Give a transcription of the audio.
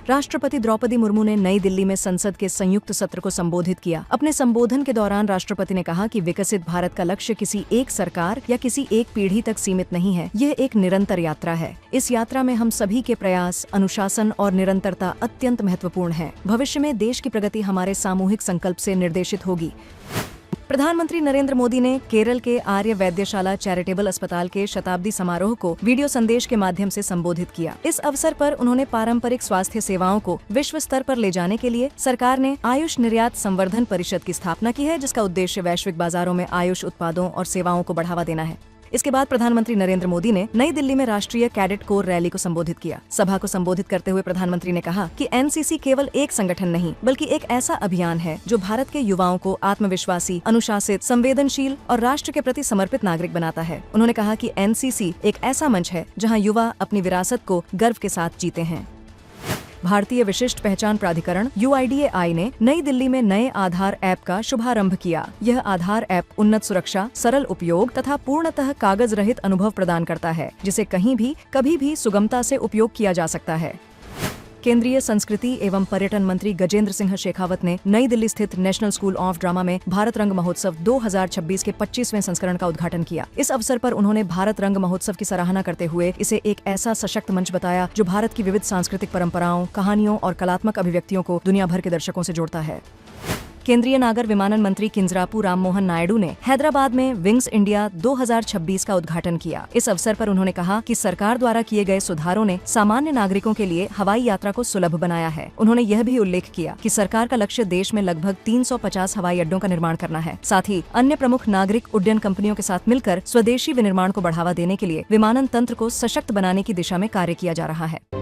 राष्ट्रपति द्रौपदी मुर्मू ने नई दिल्ली में संसद के संयुक्त सत्र को संबोधित किया। अपने संबोधन के दौरान राष्ट्रपति ने कहा कि विकसित भारत का लक्ष्य किसी एक सरकार या किसी एक पीढ़ी तक सीमित नहीं है, यह एक निरंतर यात्रा है। इस यात्रा में हम सभी के प्रयास, अनुशासन और निरंतरता अत्यंत महत्वपूर्ण है। भविष्य में देश की प्रगति हमारे सामूहिक संकल्प से निर्देशित होगी। प्रधानमंत्री नरेंद्र मोदी ने केरल के आर्य वैद्यशाला चैरिटेबल अस्पताल के शताब्दी समारोह को वीडियो संदेश के माध्यम से संबोधित किया। इस अवसर पर उन्होंने पारंपरिक स्वास्थ्य सेवाओं को विश्व स्तर पर ले जाने के लिए सरकार ने आयुष निर्यात संवर्धन परिषद की स्थापना की है, जिसका उद्देश्य वैश्विक बाजारों में आयुष उत्पादों और सेवाओं को बढ़ावा देना है। इसके बाद प्रधानमंत्री नरेंद्र मोदी ने नई दिल्ली में राष्ट्रीय कैडेट कोर रैली को संबोधित किया। सभा को संबोधित करते हुए प्रधानमंत्री ने कहा कि एनसीसी केवल एक संगठन नहीं, बल्कि एक ऐसा अभियान है जो भारत के युवाओं को आत्मविश्वासी, अनुशासित, संवेदनशील और राष्ट्र के प्रति समर्पित नागरिक बनाता है। उन्होंने कहा कि एनसीसी एक ऐसा मंच है जहां युवा अपनी विरासत को गर्व के साथ जीते हैं। भारतीय विशिष्ट पहचान प्राधिकरण UIDAI ने नई दिल्ली में नए आधार ऐप का शुभारंभ किया। यह आधार ऐप उन्नत सुरक्षा, सरल उपयोग तथा पूर्णतः कागज रहित अनुभव प्रदान करता है, जिसे कहीं भी कभी भी सुगमता से उपयोग किया जा सकता है। केंद्रीय संस्कृति एवं पर्यटन मंत्री गजेंद्र सिंह शेखावत ने नई दिल्ली स्थित नेशनल स्कूल ऑफ ड्रामा में भारत रंग महोत्सव 2026 के 25वें संस्करण का उद्घाटन किया। इस अवसर पर उन्होंने भारत रंग महोत्सव की सराहना करते हुए इसे एक ऐसा सशक्त मंच बताया जो भारत की विविध सांस्कृतिक परंपराओं, कहानियों और कलात्मक अभिव्यक्तियों को दुनिया भर के दर्शकों से जोड़ता है। केंद्रीय नागर विमानन मंत्री किंजरापू राममोहन नायडू ने हैदराबाद में विंग्स इंडिया 2026 का उद्घाटन किया। इस अवसर पर उन्होंने कहा कि सरकार द्वारा किए गए सुधारों ने सामान्य नागरिकों के लिए हवाई यात्रा को सुलभ बनाया है। उन्होंने यह भी उल्लेख किया कि सरकार का लक्ष्य देश में लगभग 350 हवाई अड्डों का निर्माण करना है। साथ ही अन्य प्रमुख नागरिक उड्डयन कंपनियों के साथ मिलकर स्वदेशी विनिर्माण को बढ़ावा देने के लिए विमानन तंत्र को सशक्त बनाने की दिशा में कार्य किया जा रहा है।